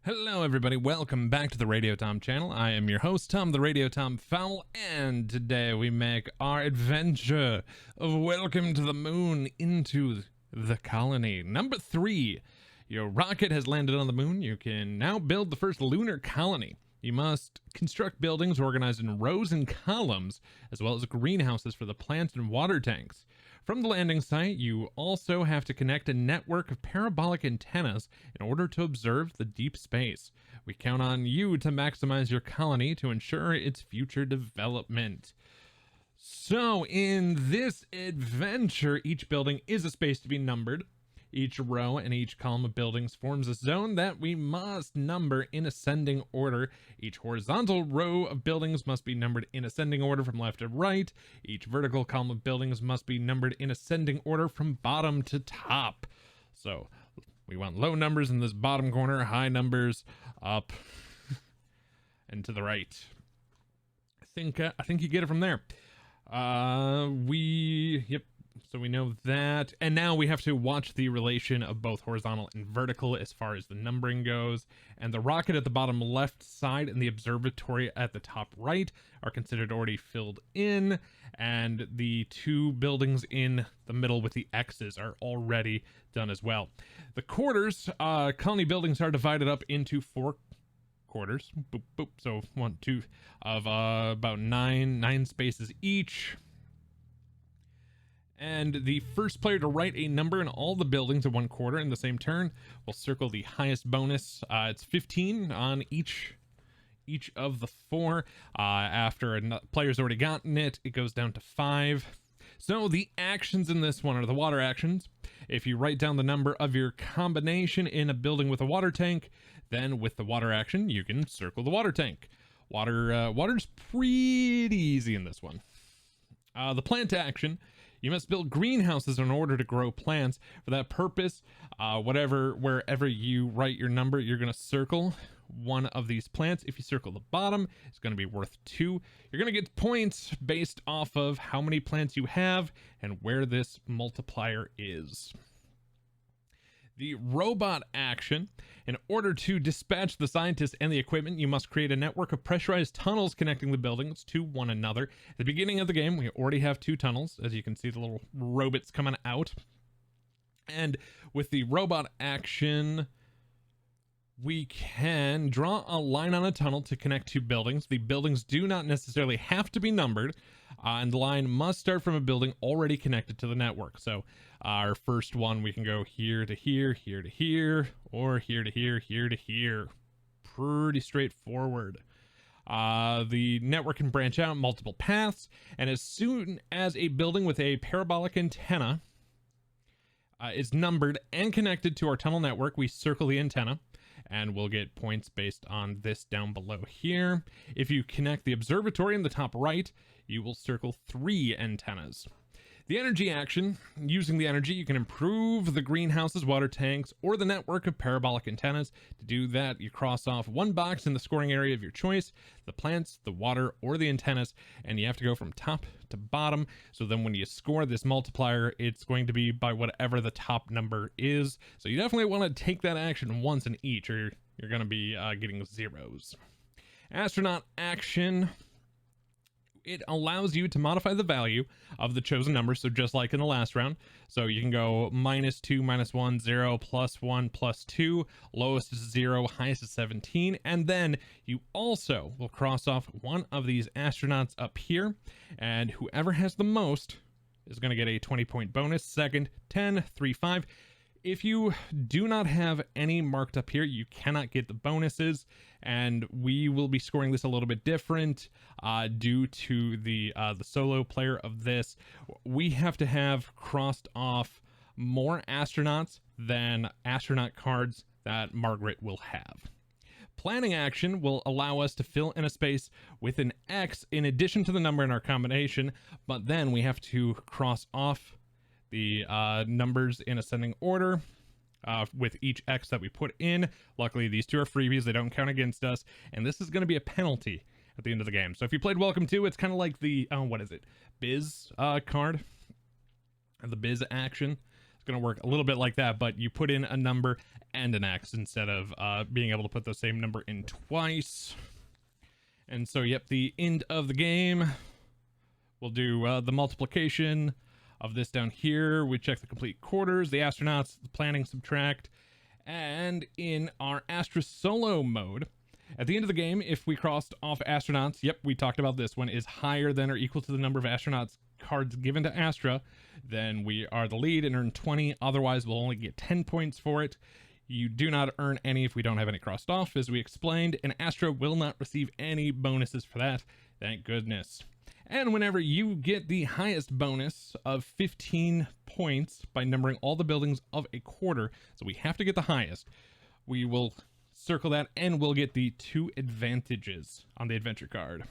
Hello everybody, welcome back to the Radio Tom channel. I am your host, Tom the Radio Tom Fowl, and today we make our adventure of Welcome to the Moon into the Colony. Number 3, your rocket has landed on the moon. You can now build the first lunar colony. You must construct buildings organized in rows and columns, as well as greenhouses for the plants and water tanks. From the landing site, you also have to connect a network of parabolic antennas in order to observe the deep space. We count on you to maximize your colony to ensure its future development. So, in this adventure, each building is a space to be numbered. Each row and each column of buildings forms a zone that we must number in ascending order. Each horizontal row of buildings must be numbered in ascending order from left to right. Each vertical column of buildings must be numbered in ascending order from bottom to top. So we want low numbers in this bottom corner, high numbers up and to the right. I think you get it from there. So we know that, and now we have to watch the relation of both horizontal and vertical as far as the numbering goes. And the rocket at the bottom left side and the observatory at the top right are considered already filled in, and the two buildings in the middle with the X's are already done as well. The quarters, colony buildings are divided up into 4 quarters. Boop, boop. So 1, 2 of about nine spaces each. And the first player to write a number in all the buildings in 1 quarter in the same turn will circle the highest bonus. It's 15 on each of the 4. After a player's already gotten it, it goes down to 5. So the actions in this one are the water actions. If you write down the number of your combination in a building with a water tank, then with the water action, you can circle the water tank. Water's pretty easy in this one. The plant action. You must build greenhouses in order to grow plants. For that purpose, wherever you write your number, you're going to circle one of these plants. If you circle the bottom, it's going to be worth 2. You're going to get points based off of how many plants you have and where this multiplier is. The robot action. In order to dispatch the scientists and the equipment, you must create a network of pressurized tunnels connecting the buildings to one another. At the beginning of the game, we already have 2 tunnels, as you can see the little robots coming out. And with the robot action, we can draw a line on a tunnel to connect 2 buildings. The buildings do not necessarily have to be numbered, and the line must start from a building already connected to the network. So our first one, we can go here to here, here to here, or here to here, here to here. Pretty straightforward. The network can branch out multiple paths, and as soon as a building with a parabolic antenna is numbered and connected to our tunnel network, we circle the antenna, and we'll get points based on this down below here. If you connect the observatory in the top right, you will circle 3 antennas. The energy action. Using the energy, you can improve the greenhouses, water tanks, or the network of parabolic antennas. To do that, you cross off 1 box in the scoring area of your choice, the plants, the water, or the antennas, and you have to go from top to bottom. So then when you score this multiplier, it's going to be by whatever the top number is. So you definitely want to take that action once in each, or you're going to be getting zeros. Astronaut action. It allows you to modify the value of the chosen number, so just like in the last round. So you can go -2, -1, 0, +1, +2, lowest is 0, highest is 17, and then you also will cross off one of these astronauts up here, and whoever has the most is going to get a 20-point bonus. Second, 10, 3, 5. If you do not have any marked up here, you cannot get the bonuses, and we will be scoring this a little bit different due to the solo player of this. We have to have crossed off more astronauts than astronaut cards that Margaret will have. Planning action will allow us to fill in a space with an X in addition to the number in our combination, but then we have to cross off the numbers in ascending order with each X that we put in. Luckily, these 2 are freebies. They don't count against us. And this is going to be a penalty at the end of the game. So if you played Welcome to, it's kind of like the, what is it? Biz card. The Biz action. going to work a little bit like that, but you put in a number and an X instead of being able to put the same number in twice. And so, yep, the end of the game, we'll do the multiplication of this down here. We check the complete quarters, the astronauts, the planning, subtract, and in our Astra solo mode, at the end of the game, if we crossed off astronauts, yep, we talked about this one, is higher than or equal to the number of astronauts cards given to Astra, then we are the lead and earn 20. Otherwise, we'll only get 10 points for it. You do not earn any if we don't have any crossed off, as we explained, and Astra will not receive any bonuses for that. Thank goodness. And whenever you get the highest bonus of 15 points by numbering all the buildings of a quarter, so we have to get the highest, we will circle that and we'll get the 2 advantages on the adventure card.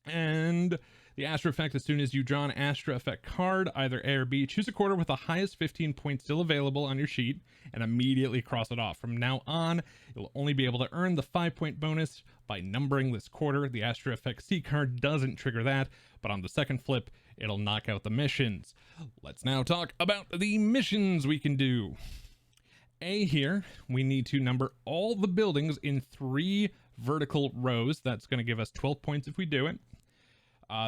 And the Astra effect, as soon as you draw an Astra effect card, either A or B, choose a quarter with the highest 15 points still available on your sheet and immediately cross it off. From now on, you'll only be able to earn the 5-point bonus by numbering this quarter. The Astra effect C card doesn't trigger that, but on the second flip, it'll knock out the missions. Let's now talk about the missions we can do. A here, we need to number all the buildings in 3 vertical rows. That's going to give us 12 points if we do it.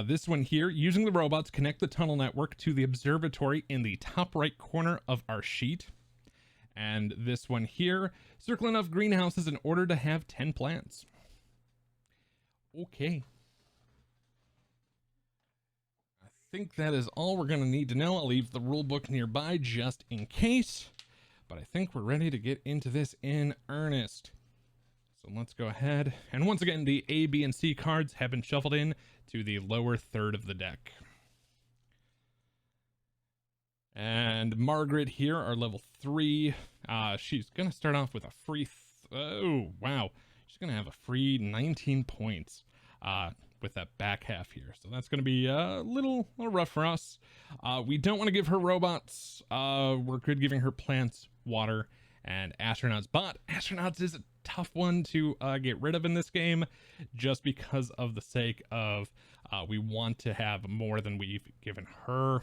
This one here, using the robots, connect the tunnel network to the observatory in the top right corner of our sheet. And this one here, circle enough greenhouses in order to have 10 plants. Okay. I think that is all we're going to need to know. I'll leave the rule book nearby just in case. But I think we're ready to get into this in earnest. So let's go ahead. And once again, the A, B, and C cards have been shuffled in to the lower third of the deck. And Margaret here, our level 3. She's going to start off with a free... oh, wow. She's going to have a free 19 points with that back half here. So that's going to be a little rough for us. We don't want to give her robots. We're good giving her plants, water, and astronauts. But astronauts is a tough one to get rid of in this game, just because of the sake of we want to have more than we've given her.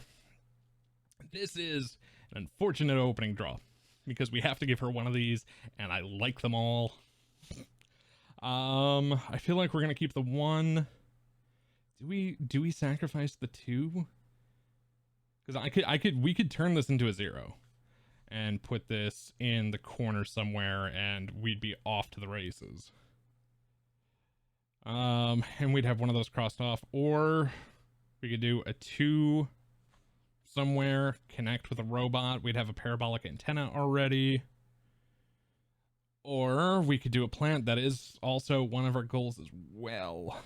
This is an unfortunate opening draw because we have to give her one of these, and I like them all. I feel like we're gonna keep the 1. Do we sacrifice the 2? Because we could turn this into a 0 and put this in the corner somewhere, and we'd be off to the races. And we'd have one of those crossed off, or we could do a 2 somewhere, connect with a robot. We'd have a parabolic antenna already. Or we could do a plant. That is also one of our goals as well.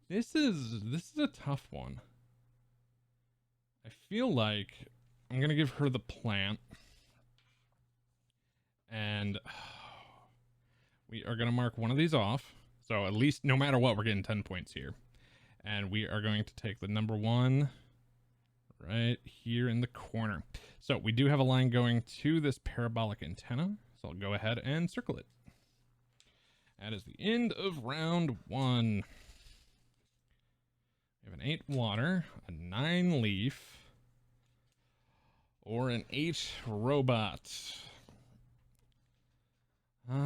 This is a tough one. I feel like I'm gonna give her the plant, and we are gonna mark one of these off. So at least, no matter what, we're getting 10 points here. And we are going to take the number 1 right here in the corner. So we do have a line going to this parabolic antenna, so I'll go ahead and circle it. That is the end of round 1. We have an 8 water, a 9 leaf, or an 8 robot.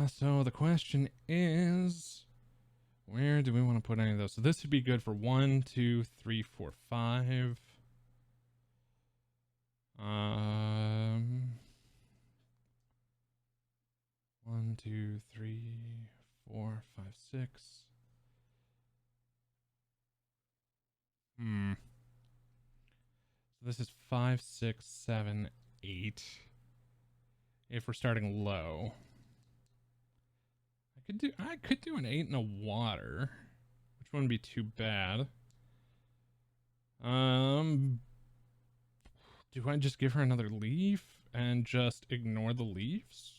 So the question is, where do we want to put any of those? So this would be good for 1, 2, 3, 4, 5. 1, 2, 3, 4, 5, 6. So this is 5, 6, 7, 8. If we're starting low, I could do an 8 and a water, which wouldn't be too bad. Do I just give her another leaf and just ignore the leaves?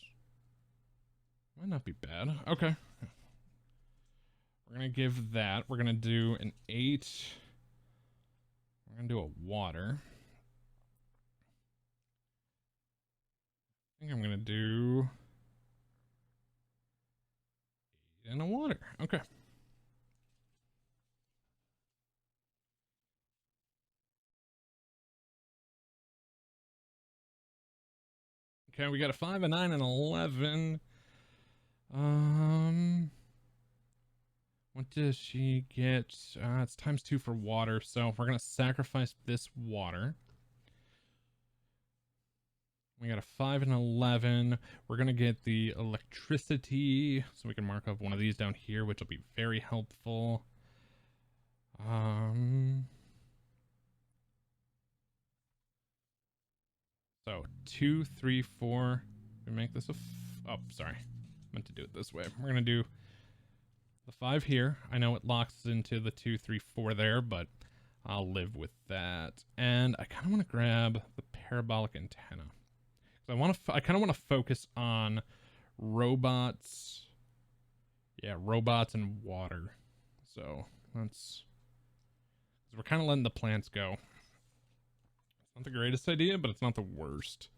Might not be bad. Okay. We're going to give that. We're going to do an 8. We're going to do a water. I think I'm going to do 8 and a water. Okay. Okay, we got a 5, a 9, and 11. What does she get? It's ×2 for water, so we're gonna sacrifice this water. We got a 5 and 11. We're gonna get the electricity, so we can mark up one of these down here, which will be very helpful. So 2, 3, 4. We make this a oh, sorry, meant to do it this way. We're gonna do the 5 here. I know it locks into the 2, 3, 4 there, but I'll live with that. And I kind of want to grab the parabolic antenna. I kind of want to focus on robots. Yeah, robots and water. So that's, we're kind of letting the plants go. It's not the greatest idea, but it's not the worst.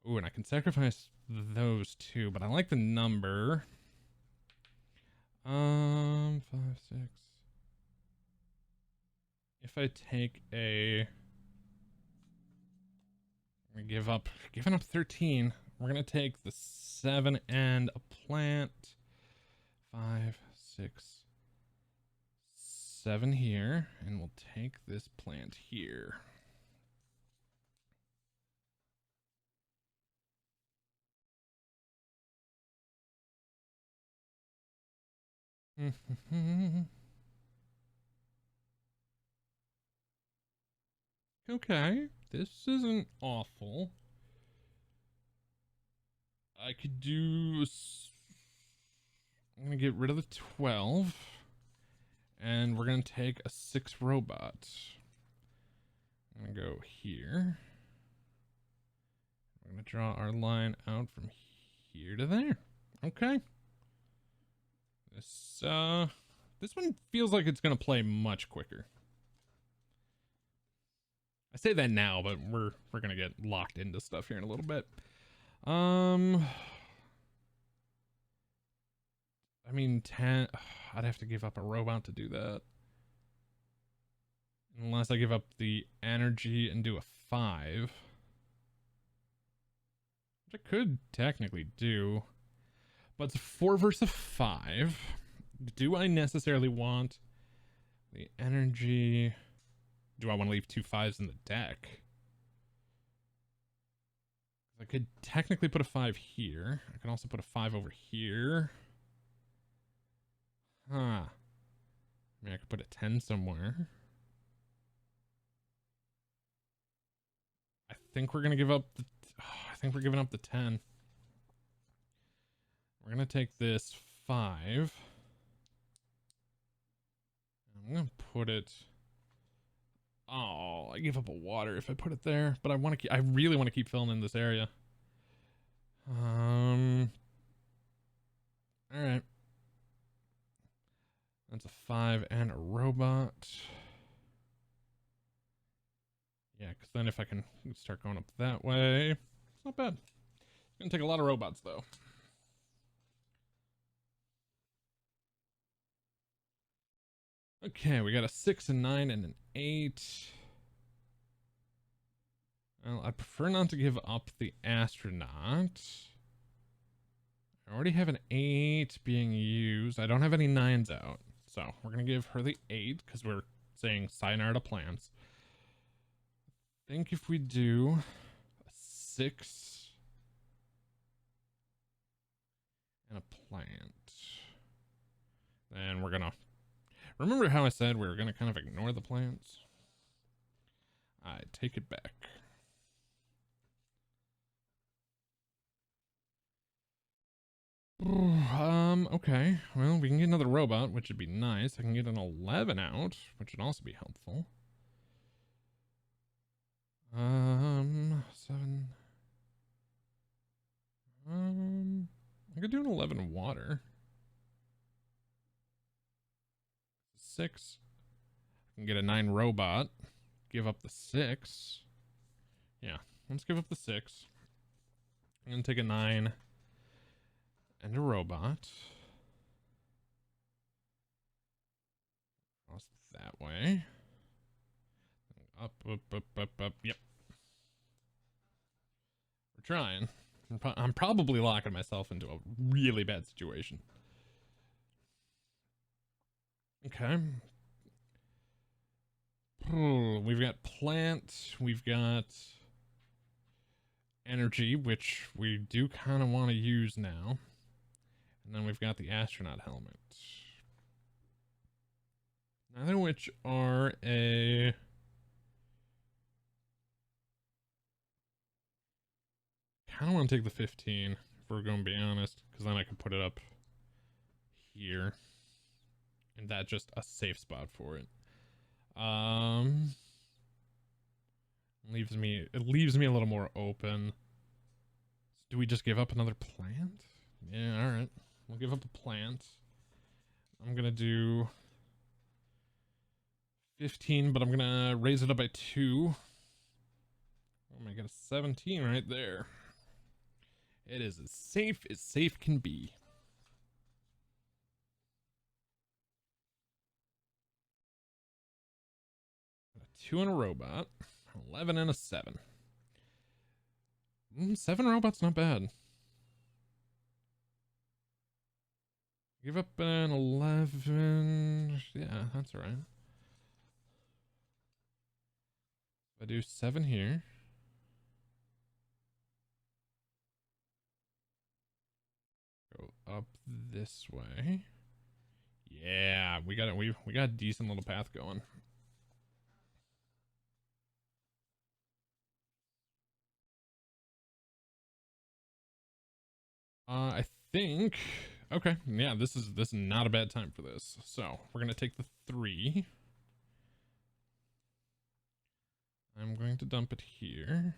Ooh, and I can sacrifice those two, but I like the number. 5, 6. If I take a, I'm giving up 13. We're gonna take the 7 and a plant. 5, 6, 7 here, and we'll take this plant here. Okay, this isn't awful. I could do, I'm gonna get rid of the 12, and we're gonna take a 6 robot. I'm gonna go here. We're gonna draw our line out from here to there. Okay. This one feels like it's gonna play much quicker. I say that now, but we're gonna get locked into stuff here in a little bit. I mean, 10. I'd have to give up a robot to do that, unless I give up the energy and do a 5, which I could technically do. But it's a 4 versus 5. Do I necessarily want the energy? Do I want to leave 2 5s in the deck? I could technically put a 5 here. I can also put a 5 over here. Huh. I mean, I could put a 10 somewhere. I think we're gonna give up the, I think we're giving up the 10. We're gonna take this 5. I'm gonna put it, oh, I give up a water if I put it there, but I really want to keep filling in this area. All right. That's a 5 and a robot. Yeah, because then if I can start going up that way, it's not bad. It's gonna take a lot of robots though. Okay, we got a 6, a 9, and an 8. Well, I prefer not to give up the astronaut. I already have an 8 being used. I don't have any 9s out. So we're going to give her the 8 because we're saying sayonara to plants. I think if we do a 6 and a plant, then we're going to, remember how I said we were going to kind of ignore the plants? I take it back. Okay. Well, we can get another robot, which would be nice. I can get an 11 out, which would also be helpful. 7. I could do an 11 water. 6. I can get a 9 robot. Give up the 6. Yeah, let's give up the 6. I'm gonna take a 9 and a robot. Cross that way. Up, up, up, up, up. Yep. trying. I'm probably locking myself into a really bad situation. Okay. We've got plant. We've got energy, which we do kind of want to use now. And then we've got the astronaut helmet. Neither of which are a... kind of want to take the 15, if we're going to be honest, because then I can put it up here. And that's just a safe spot for it. It leaves me a little more open. Do we just give up another plant? Yeah, all right. We'll give up a plant. I'm gonna do 15, but I'm gonna raise it up by 2. Oh my god, 17 right there. It is as safe can be. 2 and a robot, 11 and a 7. 7 robots, not bad. Give up an 11. Yeah, that's all right. I do 7 here. Go up this way. Yeah, we got it. We got a decent little path going. I think. Okay, yeah, this is not a bad time for this. So we're gonna take the 3. I'm going to dump it here.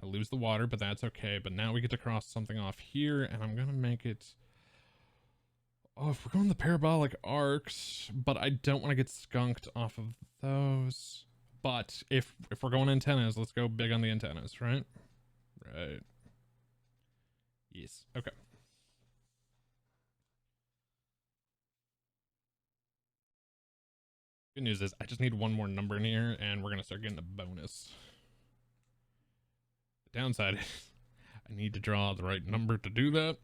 I lose the water, but that's okay. But now we get to cross something off here, and I'm gonna make it. Oh, if we're going the parabolic arcs, but I don't want to get skunked off of those. But if we're going antennas, let's go big on the antennas, right? Right. Yes. Okay. Good news is I just need one more number in here, and we're gonna start getting a bonus. The downside is I need to draw the right number to do that,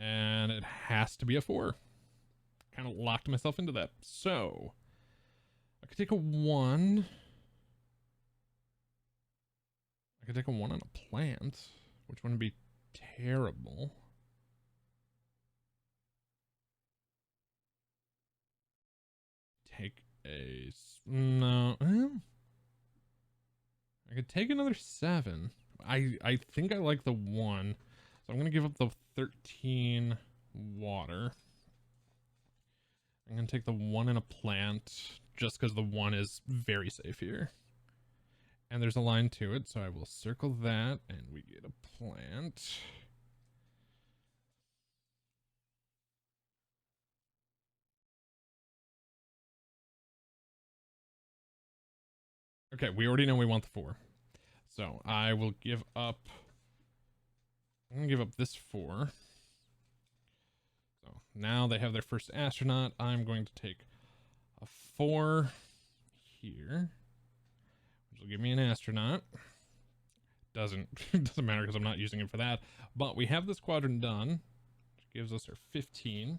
and it has to be a 4. Kind of locked myself into that. So I could take a 1. I could take a 1 on a plant, which wouldn't be terrible. Take a... no. I could take another 7. I think I like the 1. So I'm going to give up the 13 water. I'm going to take the 1 in a plant just because the 1 is very safe here. And there's a line to it, so I will circle that and we get a plant. Okay, we already know we want the 4. So I will give up... I'm going to give up this 4. So now they have their first astronaut. I'm going to take a 4 here, which will give me an astronaut. Doesn't matter because I'm not using it for that. But we have this quadrant done, which gives us our 15.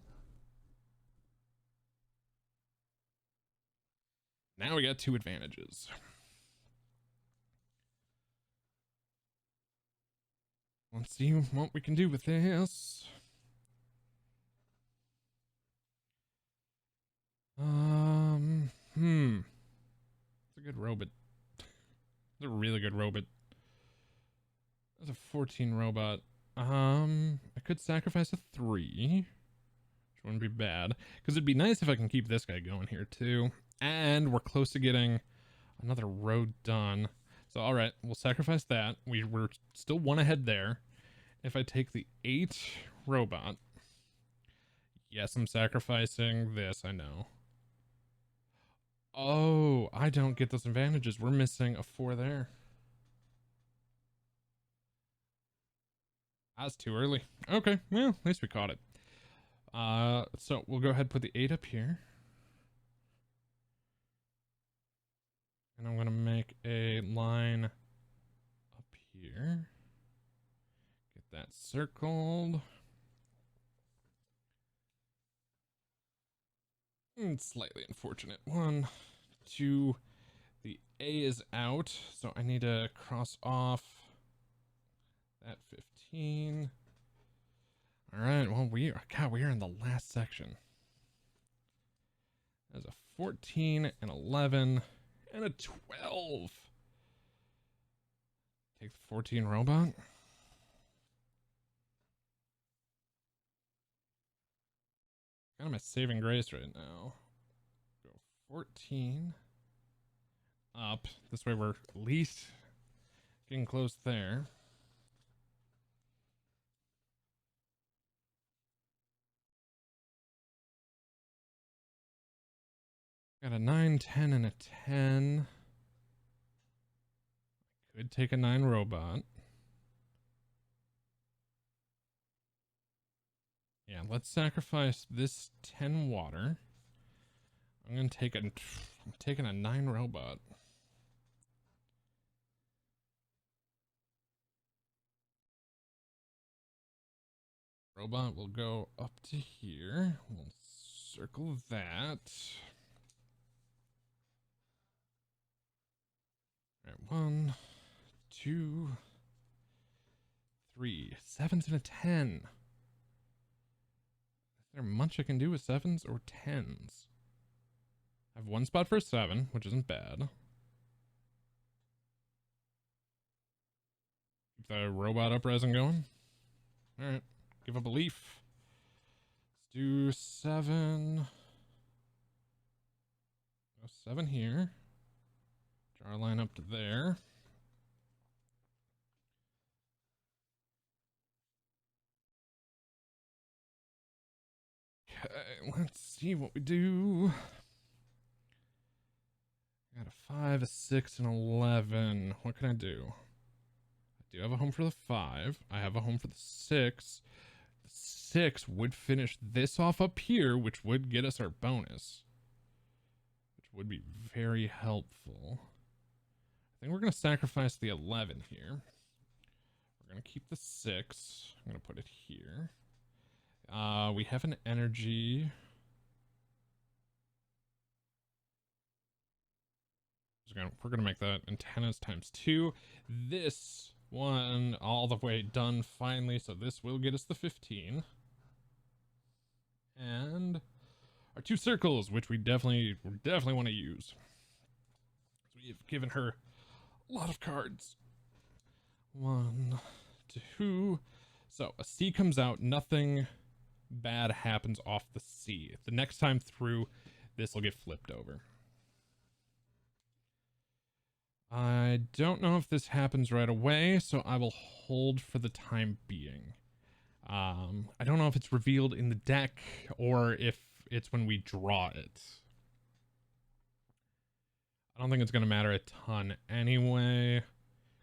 Now we got 2 advantages. Let's see what we can do with this. It's a good robot. It's a really good robot. That's a 14 robot. I could sacrifice a 3, which wouldn't be bad, because it'd be nice if I can keep this guy going here too. And we're close to getting another road done. So, all right, we'll sacrifice that. We're still 1 ahead there. If I take the 8 robot, yes, I'm sacrificing this, I know. Oh, I don't get those advantages. We're missing a 4 there. That's too early. Okay, well, at least we caught it. So we'll go ahead and put the 8 up here. And I'm going to make a line up here. that circled. It's slightly unfortunate. 1, 2, the A is out, so I need to cross off that 15. All right, well, we are in the last section. There's a 14, an 11, and a 12. Take the 14 robot. Kind of my saving grace right now. Go 14 up. This way we're at least getting close there. Got a 9, 10, and a 10. Could take a 9 robot. Yeah, let's sacrifice this 10 water. I'm taking a 9 robot. Robot will go up to here. We'll circle that. All right, 1, 2, 3. 7s and a 10. Is there much I can do with 7s or 10s? I have 1 spot for a 7, which isn't bad. Keep the robot uprising going. Alright, give up a leaf. Let's do 7. Go 7 here. Draw a line up to there. Okay, let's see what we do. I got a 5, a 6, and 11. What can I do? I do have a home for the 5. I have a home for the 6. The 6 would finish this off up here, which would get us our bonus, which would be very helpful. I think we're going to sacrifice the 11 here. We're going to keep the 6. I'm going to put it here. We have an energy. We're gonna make that antennas times 2. This one all the way done finally, so this will get us the 15. And our 2 circles, which we definitely want to use. So we've given her a lot of cards. 1, 2. So a C comes out, nothing bad happens off the C. The next time through, this will get flipped over. I don't know if this happens right away, so I will hold for the time being. I don't know if it's revealed in the deck or if it's when we draw it. I don't think it's going to matter a ton anyway,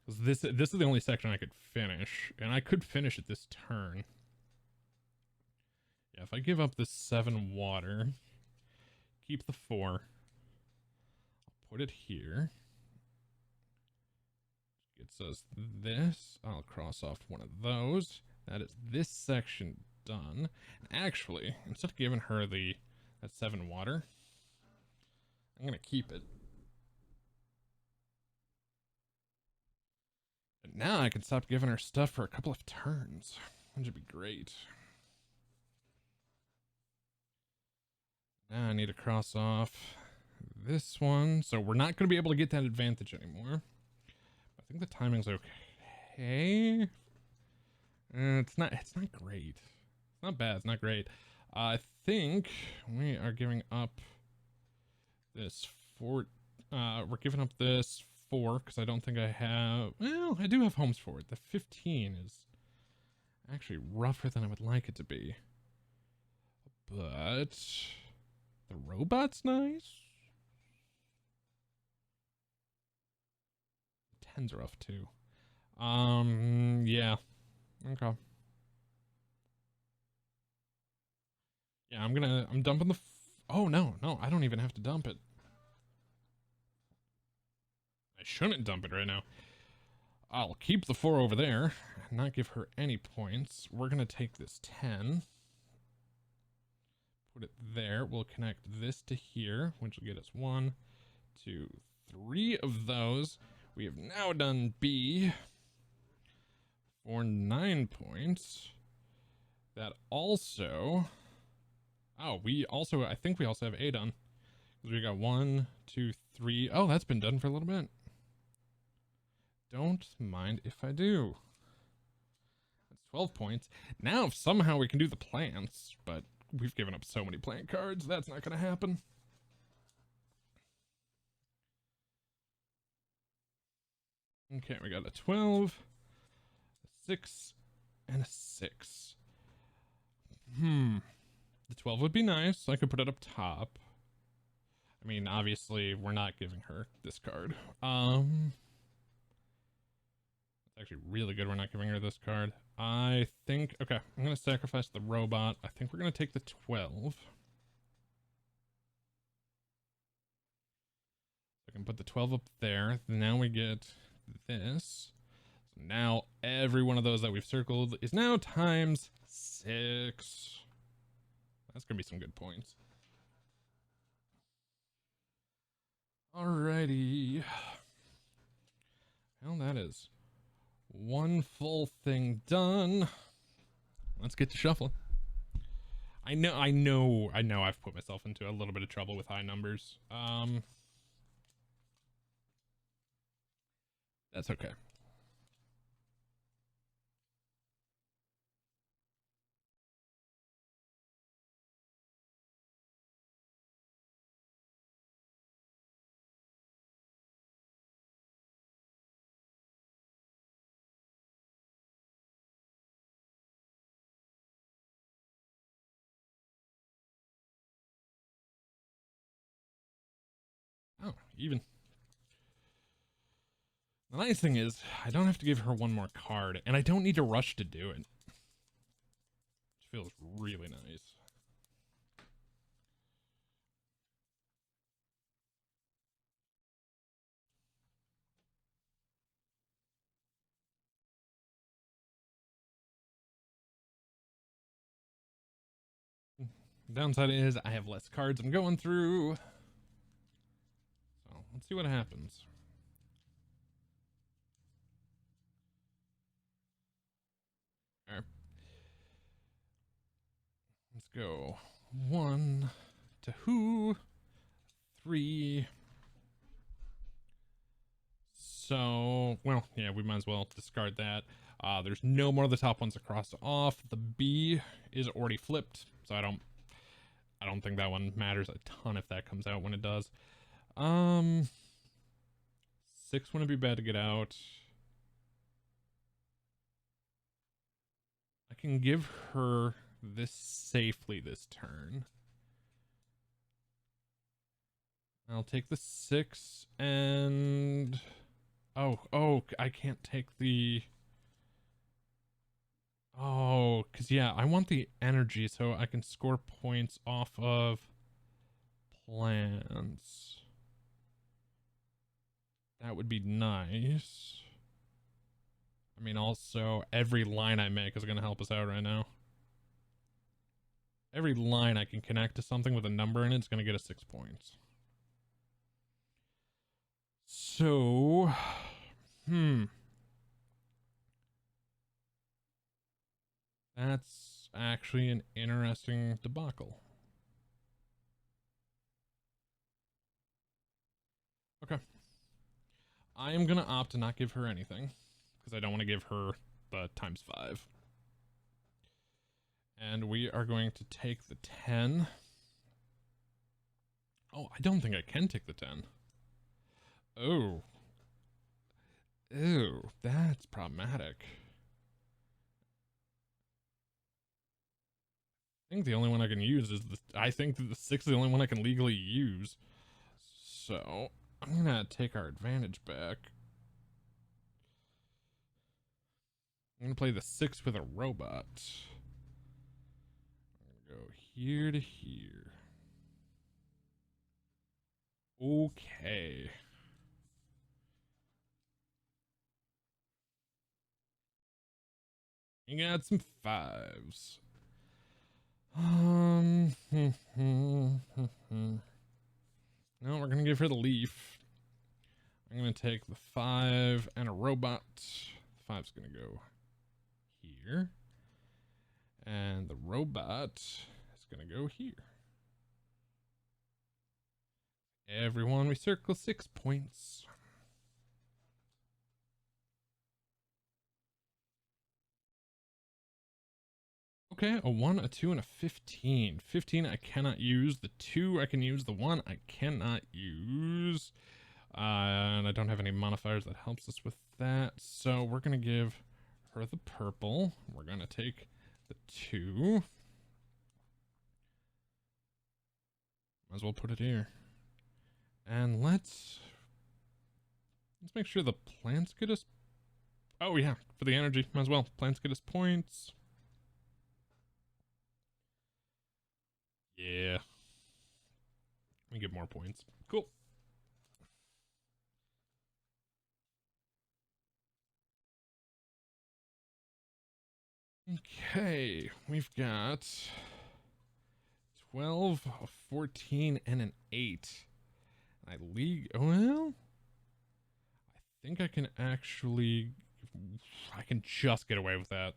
because this is the only section I could finish, and I could finish it this turn. Yeah, if I give up this 7 water, keep the 4, I'll put it here. Gets us this. I'll cross off one of those. That is this section done. Actually, instead of giving her that 7 water, I'm gonna keep it. And now I can stop giving her stuff for a couple of turns, which would be great. Now I need to cross off this one, so we're not going to be able to get that advantage anymore. I think the timing's okay. It's not great. It's not bad. It's not great. I think we are giving up this 4. We're giving up this 4 because I don't think I have. Well, I do have homes for it. The 15 is actually rougher than I would like it to be, but the robot's nice. 10's rough too. Yeah. Okay. Yeah, I'm dumping the oh, no, I don't even have to dump it. I shouldn't dump it right now. I'll keep the 4 over there. not give her any points. We're going to take this 10. Put it there. We'll connect this to here, which will get us 1, 2, 3 of those. We have now done B for 9 points. That also... Oh, I think we also have A done. Because we got 1, 2, 3. Oh, that's been done for a little bit. Don't mind if I do. That's 12 points. Now, if somehow we can do the plants, but we've given up so many plant cards, that's not going to happen. Okay, we got a 12, a 6, and a 6. The 12 would be nice. I could put it up top. I mean, obviously, we're not giving her this card. It's actually really good we're not giving her this card. I think... Okay, I'm going to sacrifice the robot. I think we're going to take the 12. I can put the 12 up there. Now we get this. So now every one of those that we've circled is now times 6. That's gonna be some good points. Alrighty. Well, that is one full thing done. Let's get to shuffling. I know I've put myself into a little bit of trouble with high numbers. That's okay. Oh, even. The nice thing is, I don't have to give her one more card, and I don't need to rush to do it. Which feels really nice. Downside is I have less cards I'm going through. So let's see what happens. All right. Let's go. 1, 2, 3. So, well, yeah, we might as well discard that. There's no more of the top ones to cross off. The B is already flipped, so I don't think that one matters a ton if that comes out when it does. 6 wouldn't be bad to get out. I can give her this safely this turn. I'll take the 6 and... Oh, I can't take the... Oh, because yeah, I want the energy so I can score points off of plants. That would be nice. I mean, also, every line I make is going to help us out right now. Every line I can connect to something with a number in it is going to get us 6 points. So, that's actually an interesting debacle. Okay. I am going to opt to not give her anything because I don't want to give her the ×5. And we are going to take the 10. Oh, I don't think I can take the 10. Oh. Ew, that's problematic. I think the only one I can use is I think that the 6 is the only one I can legally use. So, I'm gonna take our advantage back. I'm gonna play the 6 with a robot. I'm gonna go here to here. Okay. You got some fives. No, we're gonna give her the leaf. I'm gonna take the 5 and a robot. The 5's gonna go here. And the robot is gonna go here. Everyone, we circle 6 points. Okay, a 1, a 2, and a 15. 15 I cannot use. The 2 I can use. The 1 I cannot use. And I don't have any modifiers that helps us with that. So we're going to give her the purple. We're going to take the 2. Might as well put it here. And let's make sure the plants get us... Oh yeah, for the energy, might as well. Plants get us points. Yeah. We get more points. Cool. Okay, we've got 12, a 14, and an 8. I league. Well, I think I can actually. I can just get away with that.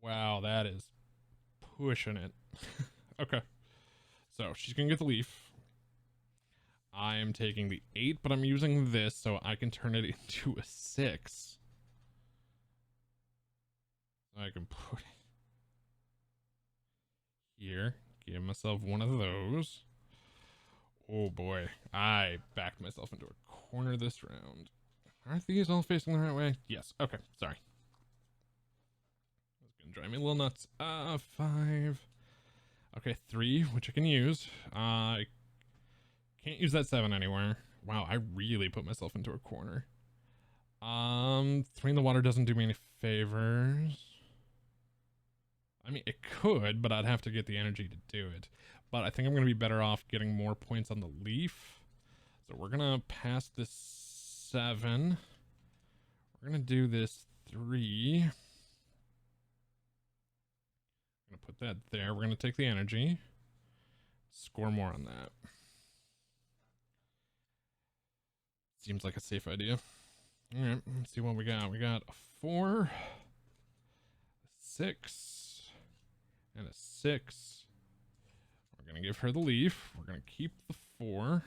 Wow, that is pushing it. Okay, so she's gonna get the leaf. I am taking the 8, but I'm using this so I can turn it into a 6. I can put it here. Give myself one of those. Oh boy, I backed myself into a corner this round. Aren't these all facing the right way? Yes. Okay, sorry. That's gonna drive me a little nuts. 5. Okay, 3, which I can use. I can't use that 7 anywhere. Wow, I really put myself into a corner. 3 in the water doesn't do me any favors. I mean, it could, but I'd have to get the energy to do it. But I think I'm going to be better off getting more points on the leaf. So we're going to pass this 7. We're going to do this 3. I'm going to put that there. We're going to take the energy. Score more on that. Seems like a safe idea. All right, let's see what we got. We got a 4, a 6, and a 6. We're going to give her the leaf. We're going to keep the 4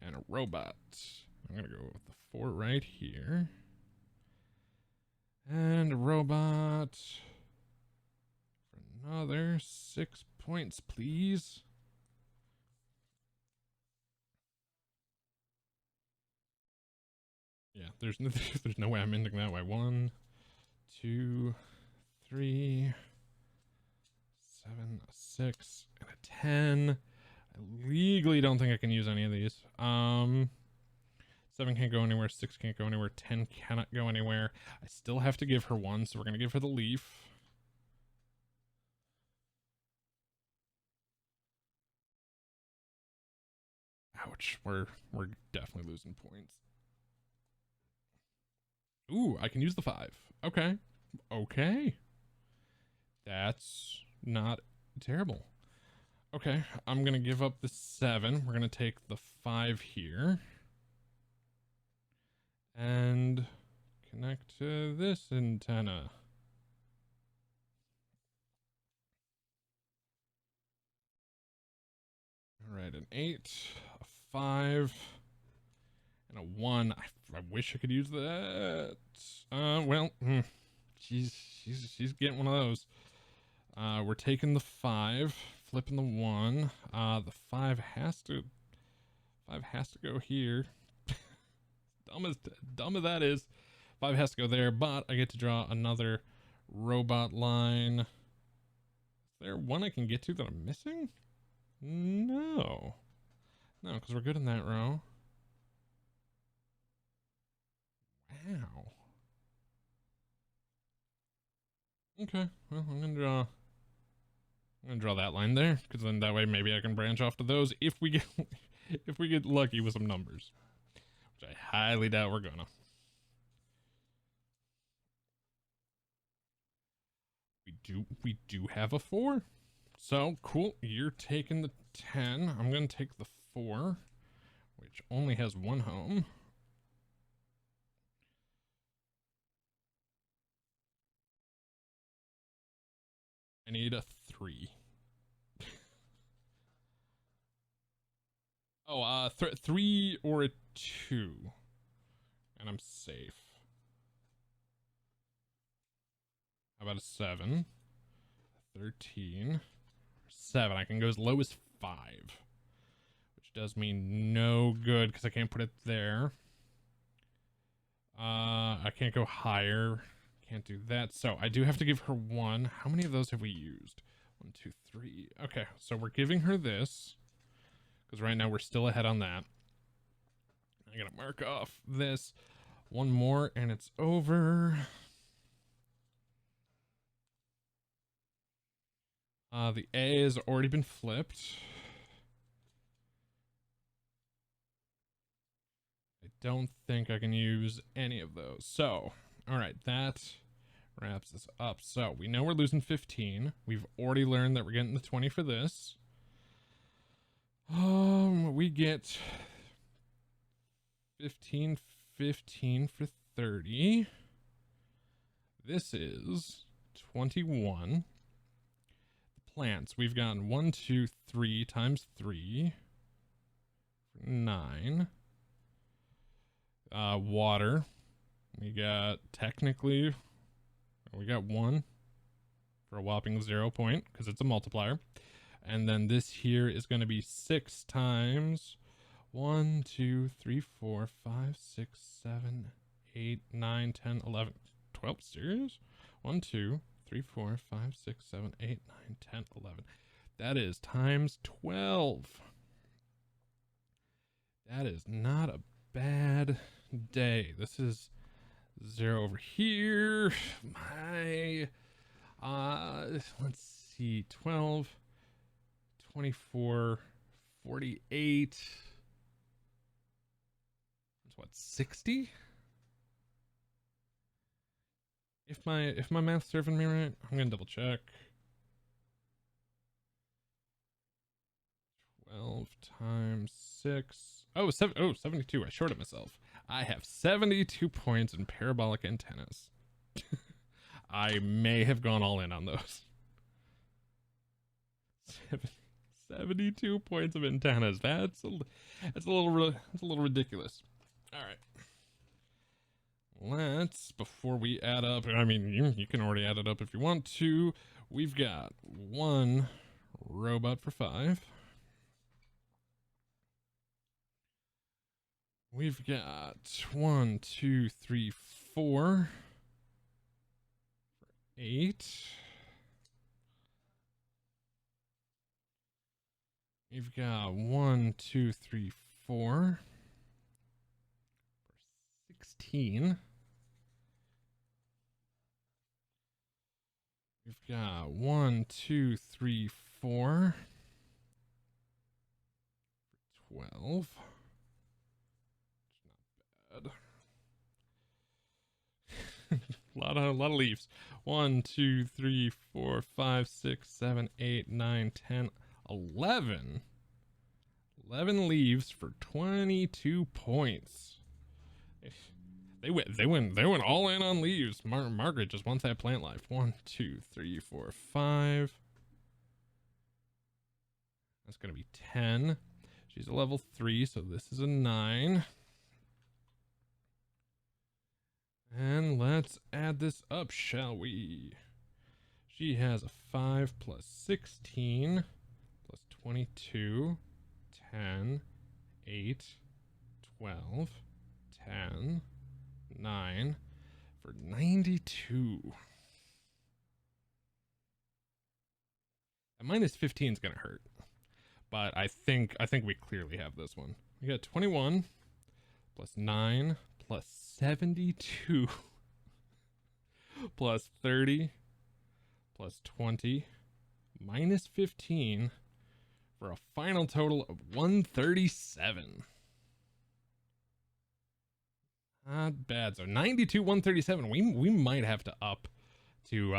and a robot. I'm going to go with the 4 right here. And a robot for another 6 points, please. Yeah, there's no way I'm ending that way. 1, 2, 3, 7, a 6, and a 10. I legally don't think I can use any of these. 7 can't go anywhere, 6 can't go anywhere, 10 cannot go anywhere. I still have to give her 1, so we're gonna give her the leaf. Ouch, we're definitely losing points. Ooh, I can use the 5. Okay. Okay. That's not terrible. Okay, I'm gonna give up the 7. We're gonna take the 5 here. And connect to this antenna. All right, an 8, a 5, and a 1. I wish I could use that. Well, she's getting one of those. We're taking the 5, flipping the 1. The 5 has to go here. Dumb as that is. 5 has to go there, but I get to draw another robot line. Is there one I can get to that I'm missing? No, because we're good in that row. Wow. Okay, well, I'm gonna draw that line there, because then that way maybe I can branch off to those if we get lucky with some numbers, which I highly doubt we're gonna. we do have a 4. So cool. You're taking the 10. I'm gonna take the 4, which only has 1 home. I need a 3. Oh, 3 or a 2, and I'm safe. How about a 7? 13. 7. I can go as low as 5, which does me no good because I can't put it there. I can't go higher. Can't do that. So I do have to give her 1. How many of those have we used? 1, 2, 3. Okay, so we're giving her this because right now we're still ahead on that. I gotta mark off this. 1 more and it's over. The A has already been flipped. I don't think I can use any of those. So, all right, that wraps this up. So we know we're losing 15. We've already learned that we're getting the 20 for this. We get 15 for 30. This is 21. The plants, we've gotten 1, 2, 3 times 3. 9. Water. We got technically, we got 1 for a whopping 0 point because it's a multiplier. And then this here is going to be 6 times 1, 2, 3, 4, 5, 6, 7, 8, 9, 10, 11, 12. Serious? 1, 2, 3, 4, 5, 6, 7, 8, 9, 10, 11. That is times 12. That is not a bad day. This is 0 over here. Let's see, 12, 24, 48. That's what, 60? If my math's serving me right, I'm gonna double check. 12 times 6. Oh, 72. I shorted myself. I have 72 points in parabolic antennas. I may have gone all in on those. 72 points of antennas. That's a little ridiculous. All right. Let's, before we add up, I mean, you can already add it up if you want to. We've got 1 robot for 5. We've got 1, 2, 3, 4 for 8. We've got 1, 2, 3, 4 for 16. We've got 1, 2, 3, 4 for 12. A lot of leaves. 1, 2, 3, 4, 5, 6, 7, 8, 9, 10, 11. 11 leaves for 22 points. They went all in on leaves. Margaret just wants that plant life. 1, 2, 3, 4, 5. That's gonna be 10. She's a level 3, so this is a 9. And let's add this up, shall we? She has a 5 plus 16 plus 22, 10, 8, 12, 10, 9 for 92. And minus 15 is gonna hurt, but I think we clearly have this one. We got 21 plus 9 plus 72 plus 30 plus 20 minus 15 for a final total of 137. Not bad. So 92, 137. We might have to up to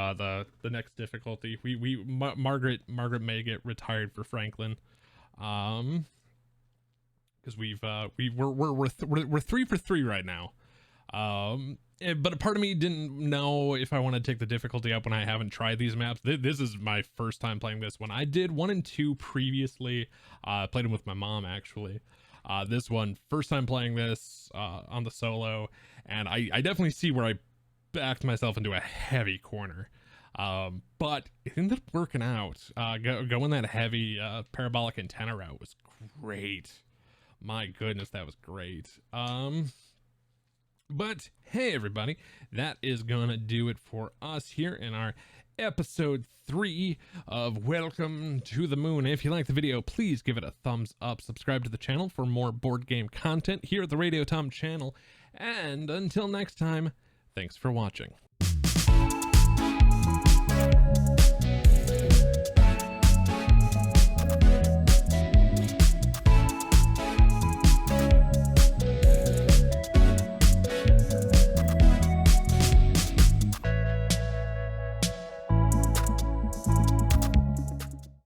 the next difficulty. Margaret may get retired for Franklin, because we're 3 for 3 right now. But a part of me didn't know if I want to take the difficulty up when I haven't tried these maps. This is my first time playing this one. I did 1 and 2 previously. Played them with my mom actually. This one, first time playing this on the solo, and I definitely see where I backed myself into a heavy corner. But it ended up working out. Going that heavy parabolic antenna route was great. My goodness, that was great. But hey everybody, that is gonna do it for us here in our episode 3 of Welcome to the Moon. If you like the video, please give it a thumbs up, subscribe to the channel for more board game content here at the Radio Tom channel, and until next time, thanks for watching.